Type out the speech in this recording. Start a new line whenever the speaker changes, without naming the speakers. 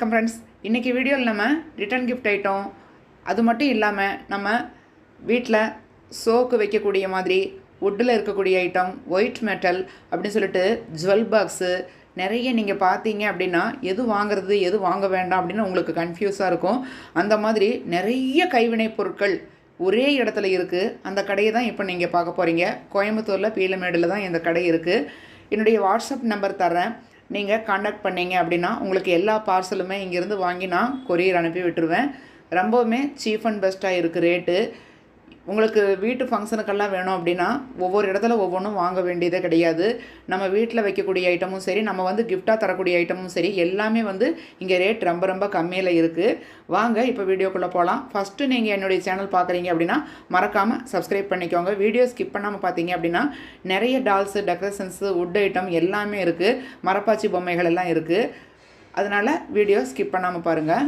வணக்கம் ஃப்ரெண்ட்ஸ். இன்றைக்கி வீடியோவில் நம்ம ரிட்டன் கிஃப்ட் ஐட்டம், அது மட்டும் இல்லாமல் நம்ம வீட்டில் சோக்கு வைக்கக்கூடிய மாதிரி வுட்டில் இருக்கக்கூடிய ஐட்டம், ஒயிட் மெட்டல் அப்படின்னு சொல்லிட்டு ஜுவல் பாக்ஸு நிறைய நீங்கள் பார்த்தீங்க அப்படின்னா எது வாங்குறது எது வாங்க வேண்டாம் அப்படின்னு உங்களுக்கு கன்ஃபியூஸாக இருக்கும். அந்த மாதிரி நிறைய கைவினைப் பொருட்கள் ஒரே இடத்துல இருக்குது. அந்த கடையை தான் இப்போ நீங்கள் பார்க்க போகிறீங்க. கோயம்புத்தூரில் பீலமேடில் தான் இந்த கடை இருக்குது. என்னுடைய வாட்ஸ்அப் நம்பர் தரேன். நீங்கள் காண்டாக்ட் பண்ணிங்க அப்படின்னா உங்களுக்கு எல்லா பார்சலுமே இங்கேருந்து வாங்கி நான் கொரியர் அனுப்பி விட்டுருவேன். ரொம்பவுமே சீப் அண்ட் பெஸ்ட்டாக இருக்குது ரேட்டு. உங்களுக்கு வீட்டு ஃபங்க்ஷனுக்கெல்லாம் வேணும் அப்படின்னா ஒவ்வொரு இடத்துல ஒவ்வொன்றும் வாங்க வேண்டியதே கிடையாது. நம்ம வீட்டில் வைக்கக்கூடிய ஐட்டமும் சரி, நம்ம கிஃப்டாக தரக்கூடிய ஐட்டமும் சரி, எல்லாமே இங்கே ரேட் ரொம்ப ரொம்ப கம்மியில் இருக்குது. வாங்க இப்போ வீடியோக்குள்ளே போகலாம். ஃபஸ்ட்டு நீங்கள் என்னுடைய சேனல் பார்க்குறீங்க அப்படின்னா மறக்காமல் சப்ஸ்கிரைப் பண்ணிக்கோங்க. வீடியோ ஸ்கிப் பண்ணாமல் பார்த்தீங்க அப்படின்னா நிறைய டால்ஸு, டெக்கரேஷன்ஸு, வுட் ஐட்டம் எல்லாமே இருக்குது. மரப்பாச்சி பொம்மைகள் எல்லாம் இருக்குது. அதனால் வீடியோ ஸ்கிப் பண்ணாமல் பாருங்கள்.